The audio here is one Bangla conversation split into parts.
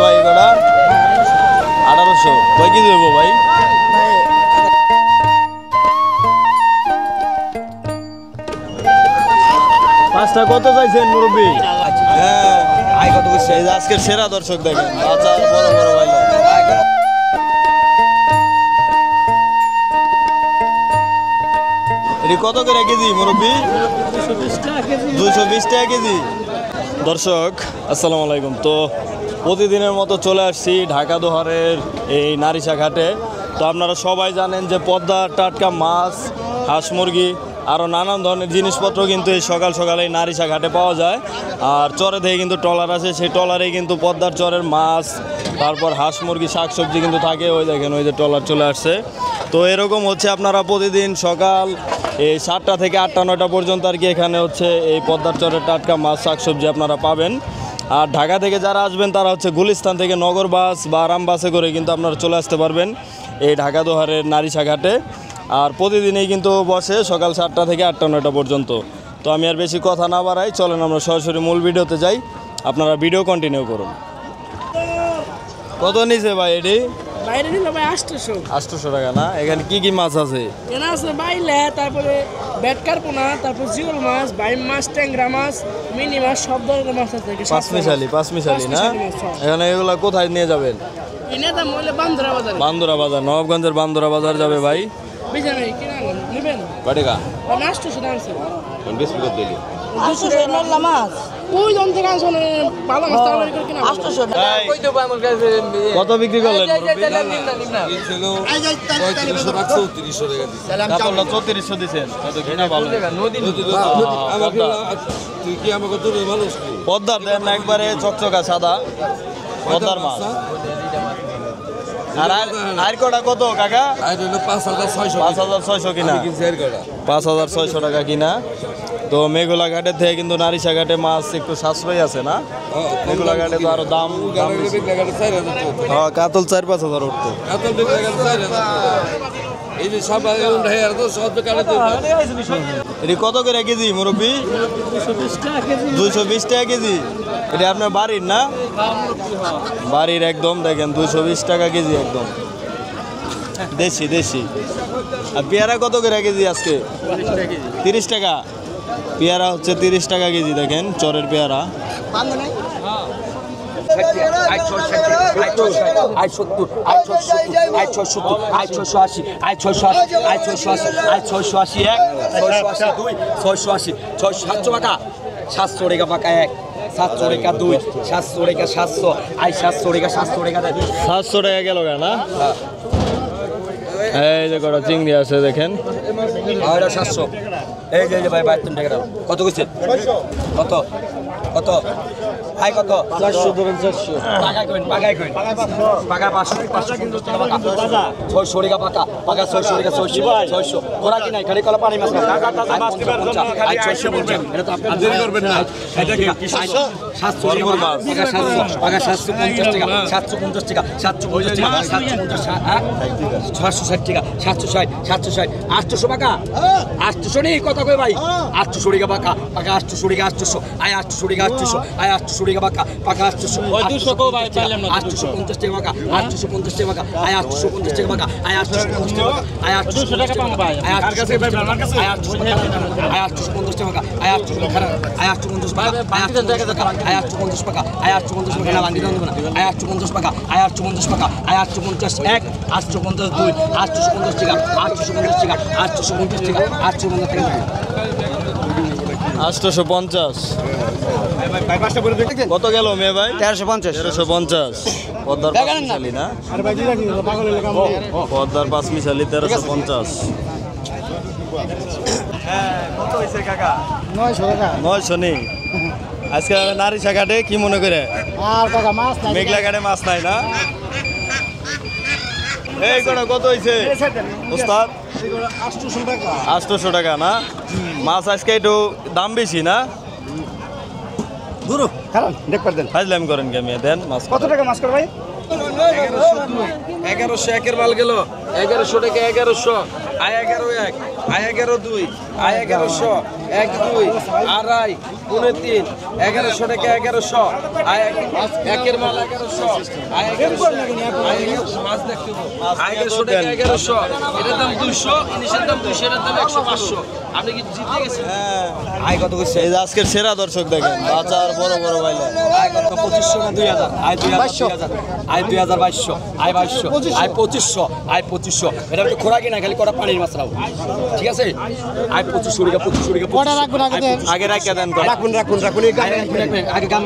ভাই এগুলা 1800 কয় কেজি দেবো ভাই? পাঁচটা কত চাইছেন মুরব্বী? হ্যাঁ কত আজকের সেরা দর্শক দেখেন আচ্ছা বড় বড় ভাই এটি কত করে কেজি মুরব্বী? 220 টাকা কেজি। দর্শক আসসালামু আলাইকুম। তো প্রতিদিনের মতো চলে আসছি ঢাকা দোহারের এই নারিশা ঘাটে। তো আপনারা সবাই জানেন যে পদ্মার টাটকা মাছ, হাঁস মুরগি আরও নানান ধরনের জিনিসপত্র কিন্তু এই সকাল সকালে এই নারিশা ঘাটে পাওয়া যায়। আর চরে থেকে কিন্তু ট্রলার আছে, সেই ট্রলারেই কিন্তু পদ্মার চরের মাছ, তারপর হাঁস মুরগি শাকসবজি কিন্তু থাকে। ওই দেখেন ওই যে ট্রলার চলে আসছে। তো এরকম হচ্ছে আপনারা প্রতিদিন সকাল এই 7টা থেকে 8টা 9টা পর্যন্ত আর কি এখানে হচ্ছে এই পদ্মার চরের টাটকা মাছ শাকসবজি আপনারা পাবেন। আর ঢাকা থেকে যারা আসবেন তারা হচ্ছে গুলিস্তান থেকে নগর বাস বা আরাম বাসে করে কিন্তু আপনারা চলে আসতে পারবেন এই ঢাকা দোহারের নারিশা ঘাটে। আর প্রতিদিনই কিন্তু বসে সকাল 7টা থেকে 8টা 9টা পর্যন্ত। তো আমি আর বেশি কথা না বাড়াই, চলেন আমরা সরাসরি মূল ভিডিওতে যাই, আপনারা ভিডিও কন্টিনিউ করুন। কত নিছে ভাই এটি? বাইরে নিল ভাই 800 টাকা না? এখানে কি কি মাছ আছে? এখানে আছে বাইলে, তারপরে বেটকার পোনা, তারপর জিওল মাছ, বাইম মাছ, ট্যাংরা মাছ, মিনি মাছ, সব ধরনের মাছ আছে। পাঁচমিশালি না? এখানে এগুলা কোথায় নিয়ে যাবেন? এনে দাম হইলে বান্দরা বাজার। বান্দরা বাজার, নবাবগঞ্জের বান্দরা বাজার যাবে ভাই। বুঝা নাই কিনা নেবেন? বাড়িকা 800 দাম আছে। 20 টাকা দিলি 800 নল্লা মাছ ওই জন থেকে আসলে ভালো মাছ তাহলে কিনা 800 কই দেব আমার কাছে কত বিক্রি করলেন মুরব্বি? ছিল 3500 টাকা 3400 টাকা দিছি। কাতলটা 3400 দিবেন। কত কিনা ভালো নদী আমাকে তুই কি আমাকে তোর মানুষ কি পদ্মার দেন না একবারে চকচকা সাদা পদ্মার মাছ। আর কটা কত কাকা? আর হলো 5600 কিনা, 5600 টাকা কিনা। তো মেঘলা ঘাটের থেকে কিন্তু নারিশা ঘাটে মাছ একটু সাশ্রয় আছে না? মেঘলা ঘাটে তো আরো দাম বেশি। হ্যাঁ কাতল 4-5 হাজার উঠতো। এই যে সব সব এটি কত করে কেজি মুরব্বী? 220 টাকা কেজি। এটা আপনার বাড়ির না? বাড়ির একদম দেখেন 220 টাকা কেজি একদম দেশি। আর পেয়ারা কত করে কেজি আজকে? 30 টাকা। পেয়ারা হচ্ছে 30 টাকা কেজি। দেখেন চরের পেয়ারা। টাকা গেল না? এই যে কটা চিংড়ি আছে দেখেন 700। এই যে ভাই 52 টাকা কত কইছে? কত কত ভাই কত? 400 ধরেন 400 পাকা 550 টাকা পাকা 600 টাকা পাকা 600 টাকা 600 ওরা কি নাই খালি কলা পানি মাছ টাকা টাকা মাছ দিবেন জন্য 600 বলছেন। এটা তো আপনি দেরি করবেন না। এটা কি 700 মাছ পাকা 750 টাকা 750 টাকা 750 টাকা 760 টাকা 760 800 টাকা 800 নেই কত কই ভাই? 800 টাকা পাকা 800 টাকা 800 আয় 800 টাকা 800 আয় 800 টাকা পাকা 800 200 কো ভাই পাইলাম না। 850 টাকা পাকা 850 টাকা পাকা আয় 850 টাকা পাকা আয় 850 টাকা আয় 200 টাকা পাম ভাই আয় কার কাছে ভাই আমার কাছে আয় 850 টাকা আয় 800 খারাপ আয় 850 টাকা আয় 850 টাকা আয় 850 টাকা আয় 850 টাকা না বান্ধি দাও না আয় 850 টাকা আয় 850 টাকা আয় 850 1 850 2 850 টাকা 850 টাকা 850 টাকা 850 টাকা 850 কত গেল মেয়ে ভাই? 1350 পদ্মার 5 মিশালি না? পদ্মার 5 মিশালি 1350। কত হয়েছে কাকা? 900 টাকা 900 নেই আজকে নারিশা ঘাটে কি মনে করে? আর কাকা মাছ নাই, মেঘলা ঘাটে মাছ নাই না? এই কত হয়েছে ওস্তাদ? 800 টাকা না? মাছ আজকে একটু দাম বেশি না? গুরু কারণ দেখবার দেন ফাজলাম করেন কে মেয়ে দেন মাছ। কত টাকা মাছ কর ভাই? 1100 একের মাল গেল 1100 টাকা 1100 আয় 11 1 আয় 11 2 আয় 1100 1 2 আড়াই 3 1100 টাকা 1100 আয় একের মাল 1100 আয় 1100 মাছ দেখতে 1100 টাকা 1100 এটার দাম 200 ইলিশের দাম 200 এটার দাম 100 500 আপনি কি জিতে গেছেন আয় কত কইছে এই যে আজকের সেরা দর্শক দেখেন বাজার বড় বড় বাইলে আয় কত 2500 না 2000 আয় 2000 আয় 2200 আয় 2200 আয় 2500 আয় 2500 এটা তো খোরাকি না খালি কটা পানির মাছ রাও ঠিক আছে আয় 2500 টাকা 2500 টাকা কটা রাখবেন আগে রাখিয়া দেন রাখুন আগে গাম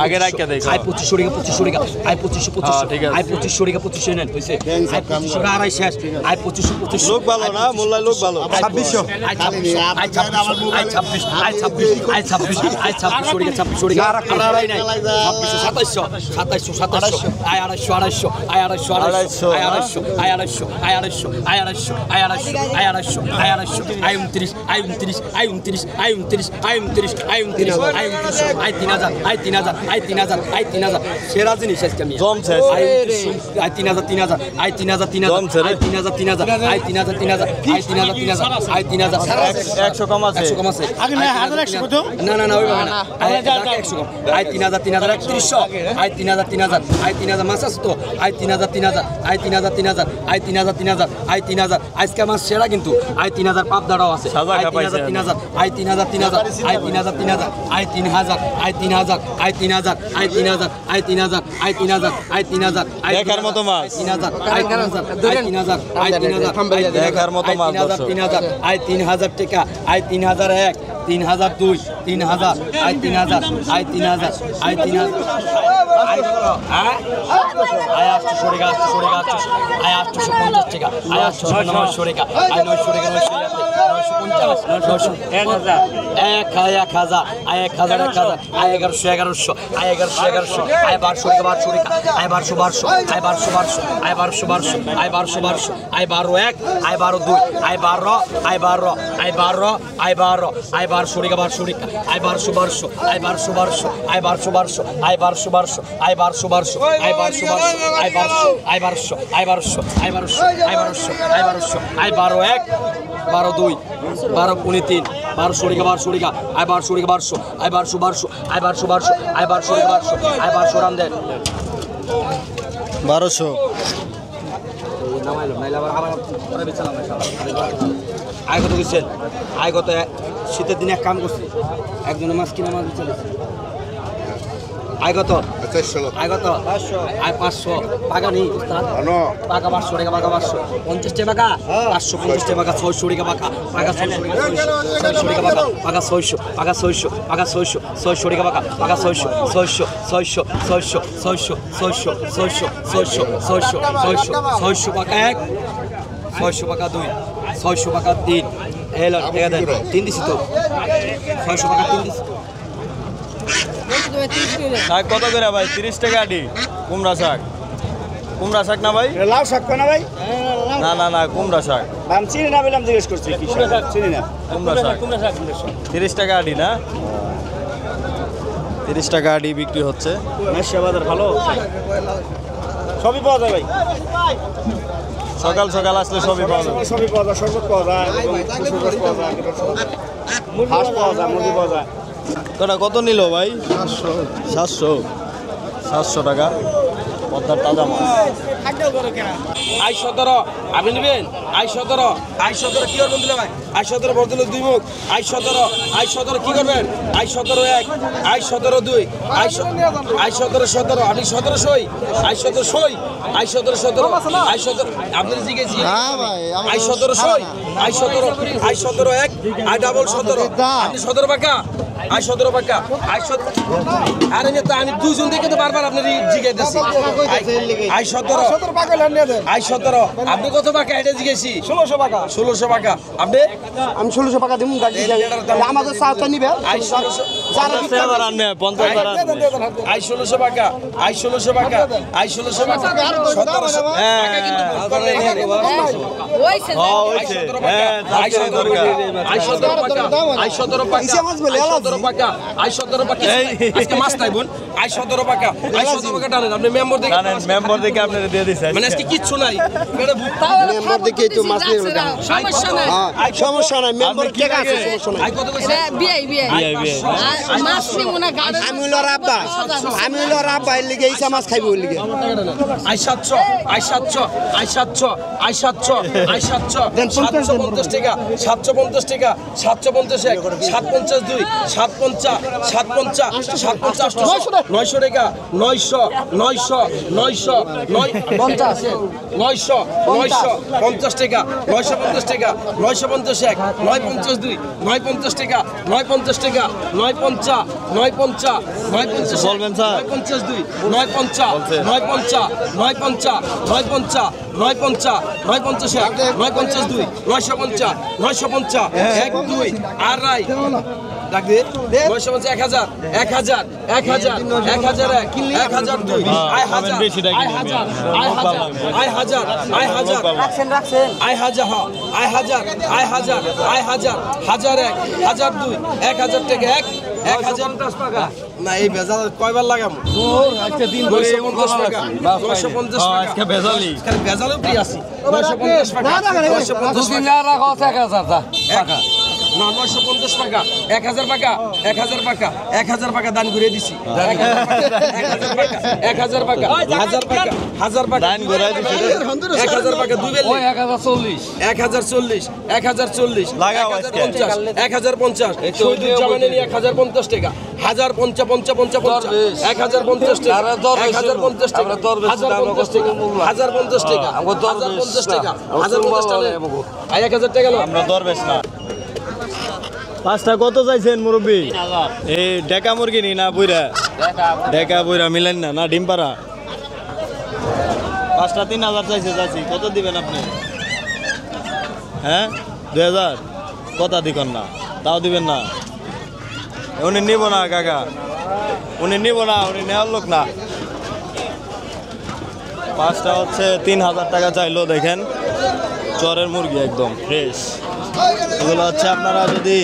আগে রাখিয়া দেই আয় 2500 টাকা 2500 টাকা আয় 2500 ঠিক আছে। আয় 2500 টাকা 2500 নেন হইছে আয় 2500 টাকা আড়াই শেষ আয় 2500 লোক ভালো না মোল্লাই লোক ভালো 2600 আয় 2600 আয় 2600 আয় 26 আয় 26 আয় 26 আয় 2600 টাকা আড়াই নাই 2600 2700 2700 আয় 250 আয় 250 আয় 250 আয় 250 আয় 250 আয় 250 আয় 250 আয় 250 আয় 250 আয় 250 আয় 29 আয় 29 আয় 29 আয় 29 আয় 29 আয় 29 আয় 3000 আয় 3000 আয় 3000 আয় 3000 সেরা জিনিস আজকে আমি জমছে আয় 3000 আয় 3000 জমছে রে। আয় 3000 আয় 3000 আয় 3000 আয় 3000 100 কম আছে 100 কম আছে না না না ওই ভাবে না আয় 100 কম আয় 3000 3100 আয় 3000 আয় 3000 মাছ আছে তো আয় 3000 আয় 3000 আয় 3000 আয় 3000 আজকে মাছ সেরা কিন্তু আয় 3000 পাপ দাঁড়াও আছে সাজা আয় খাপাইছে। 3000 আয় 3000 আয় 3000 আয় 3000 আয় 3000 আয় 3000 আয় 3000 আয় 3000 আয় 3000 আয় 3000 আয় দেখার মতো মাছ। 3000 আয় 3000 আয় 3000 দেখার মতো মাছ, দর্শক। 3000 আয় 3000 টাকা আয় 3001 3002 3000 আয় 3000 আয় 3000 আয় 3000 আয় আয় 800 টাকা 800 টাকা 800 আয় 850 টাকা আয় 800 টাকা আয় 900 টাকা 950 1000 আয় 1000 আয় 1100 আয় 1100 আয় 1200 টাকা 1200 টাকা আয় 1200 আয় 1200 আয় 1200 আয় 1200 আয় 121 আয় 12 আয় 12 আয় 12 আয় 12 আয় 12 আয় 1200 টাকা 1200 টাকা আয় 1200 আয় 1200 আয় 1200 আয় 1200 আয় 1200 আয় 1200 আয় 1200 আয় 1200 আয় 1200 আয় 1200 আয় 1200 আয় 1200 আয় 12 12 12 3 1200 টাকা 1200 টাকা আয় 1200 টাকা 1200 আয় 1200 আয় 1200 আয় 1200 টাকা 1200 আয় 1200 রাম দেন 1200 আয় কত গেছেন আয় কত শীতের দিনে এক কাম করছি একজনের মাছ কিনা মাছ চলে আয় কত আয় কত আয় 500 টাকা নেই পাকা 500 টাকা পাকা 500 50 টাকা পাকা 550 টাকা 600 টাকা পাকা পাকা 600 টাকা পাকা 600 পাকা 600 পাকা 600 600 টাকা পাকা পাকা 600 600 পাকা 1 600 পাকা 2 600 পাকা 3 এলো টাকা দেন 3 দিছি তো 600 পাকা 3 দিছি শাক কত করে ভাই 30 টাকা আটি কুমড়া শাক না ভাই লাউ শাক না ভাই না না না কুমড়া শাক আমি চিনি না বললাম জিজ্ঞেস করছি কি শাক চিনি না কুমড়া শাক 30 টাকা আটি না 30 টাকা আটি বিক্রি হচ্ছে মেশিয়া বাজার ভালো সবই পাওয়া যায় ভাই সকাল সকাল আসলে সবই পাওয়া যাবে সবই পাওয়া যায় শরবত পাওয়া যায় এবং কুসুর রস পাওয়া যায় হাঁস পাওয়া যায় মুরগি পাওয়া যায় তোরা কত নিল ভাই 700 টাকা পদ্মার তাজা মাছ আই 17 আপনি নেবেন আই 17 কি করবেন দিলে ভাই আই 17 বদলে দুই মুখ আই 17 কি করবেন আই 17 এক আই 17 দুই আই 17 আপনি 17 সই আই 17 সই আই 17 আই 17 আপনি জিজ্ঞেস আই 17 সই আই 17 এক আই ডাবল 17 আপনি 17 টাকা আই 17 টাকা আই 17 আরে নেতা আমি দুজন দেখে তো বারবার আপনি জিজ্ঞাসা আই 17 টাকা নিয়ে দেন আই 17 আপনি কত টাকা এটা জিজ্ঞেসি 1600 টাকা আপনি আমি 1600 টাকা দিব আমাদের সাথে নিবে আই 1600 টাকা আনবে 50 টাকা আই 1600 টাকা আই 1600 টাকা আই 1600 টাকা 1700 হ্যাঁ আই 17 টাকা আই 17 টাকা আজকে মাছ নাই বোন আই 17 পাকা আই 17 পাকা টানেন আপনি মেম্বার দেখে জানেন মেম্বার দেখে আপনারা দিয়ে দিছে মানে আজকে কিচ্ছু নাই এটা মেম্বার দেখে একটু মাছ নিয়ে গেল সমস্যা নাই সমস্যা নাই মেম্বার কে আছে সমস্যা নাই আই কত কইছে বিআই মাছ নিব না গাড়ি আমি হইলো রাব্বা এর লিগে ইসা মাছ খাইবো ওর লিগে I 700 I 700 I 700 I 700 I 750 টাকা 750 টাকা 750 এক 752 750 750 750 900 টাকা 900 900 900 950 টাকা 950 টাকা 950 এক 952 950 টাকা 950 টাকা 950 950 950 বলবেন স্যার 952 950 950 950 950 950 950 এক 952 950 950 এক 2 আড়াই ডাক দে 950 1000 1000 1000 1000 এক 1002 আই হাজার বেশি ডাকি আই হাজার আই হাজার আই হাজার আই হাজার আই হাজার আই হাজার আই হাজার আই হাজার হাজার এক 1002 1000 টাকা এক 1050 টাকা না এই বেজাল কয়বার লাগাম আজকে দিন 950 টাকা 950 টাকা আজকে বেজালি খালি বেজালও কি আছে 950 টাকা 950 টাকা রাখো 1000 টাকা না 950 টাকা 1000 টাকা 1000 টাকা 1000 টাকা দান করে দিছি 1000 টাকা 1000 টাকা 1000 টাকা দান ঘুরাই দিছি 1000 টাকা দুই বেলে 1040 1040 1040 লাগাও আজকে 1050 শহীদুল জামানে নিয়ে 1050 টাকা 1050 50 50 1050 টাকা 1050 টাকা 1050 টাকা 1050 টাকা 1050 টাকা 1050 টাকা আই 1000 টাকা আমরা দরবেশ না পাঁচটা কত চাইছেন মুরব্বী এই ডেকা মুরগি নি না বুইরা ডেকা বুইরা মিলেন না না ডিম পাড়া পাঁচটা 3000 চাইছে চাচি কত দিবেন আপনি হ্যাঁ 2000 কথা দিকন না তাও দিবেন না উনি নিব না কাকা উনি নিব না উনি নেওয়ার লোক না পাঁচটা হচ্ছে 3000 টাকা চাইলো দেখেন চরের মুরগি একদম ফ্রেশ এগুলো হচ্ছে আপনারা যদি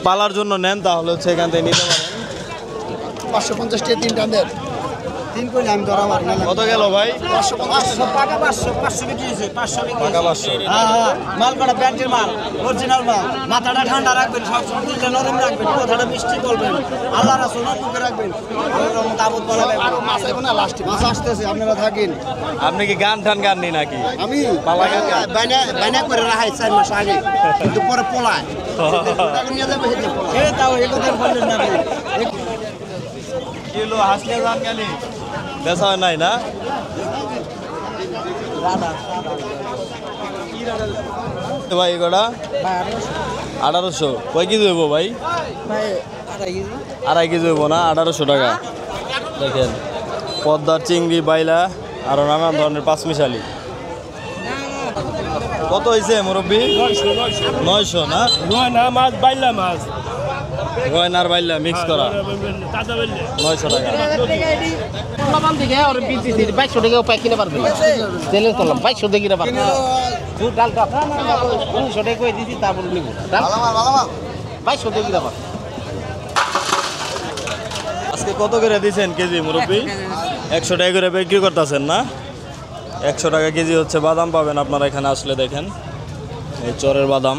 পালার জন্য নেন তাহলে হচ্ছে এখান থেকে নিতে পারেন 550 টাকা তিনটা দেন তিন কইলে আমি ধরা মার না কত গেল ভাই 500 বিক্রি হইছে 500 বিক্রি টাকা 500 হ্যাঁ মাল করা ব্র্যান্ডের মাল অরিজিনাল মাল মাথাটা ঠান্ডা রাখবেন সব দিলে নরম রাখবেন কথাটা মিষ্টি বলবেন আল্লাহ রাসূল টুকে রাখবেন আল্লাহর রহমত আবুদ বলাবে আর মাছ এখন না লাস্টে মাছ আসতেছে আপনারা থাকেন আপনি কি গান টান গান নি নাকি আমি পালা গান গান? বাইনা করে রাখাই 4 মাস আগে কিন্তু পরে পলায় টাকা নিয়ে যাবে হেতে পলায় এই তাও এই কথা বললেন না ভাই কিলো হাসলে গান গালি বেচা হয় নাই না ভাই এগুলা 1800 কয় কেজি হইব ভাই আড়াই কেজি হইব না 1800 টাকা দেখেন পদ্মার চিংড়ি বাইলা আরো নানান ধরনের পাঁচমিশালি কত হয়েছে মুরব্বী 900 না না মাছ বাইলা মাছ গয়নার বাইলা মিক্স করা তাজা বাইলা 900 টাকা বাবান দিকে আর 2200 টাকা উপায় কিনে পারবে চ্যালেঞ্জ করলাম 2200 টাকা কিনে পারবে দুধ ডাল কাপ 1900 টাকা কই দিছি তারপর নিব ডাল ভালো 2200 টাকা কিনে পারবে আজকে কত করে দিয়েছেন কেজি মুরব্বী 100 টাকা করে বিক্রি করতেছেন না 100 টাকা কেজি হচ্ছে বাদাম পাবেন আপনারা এখানে আসলে দেখেন এই চরের বাদাম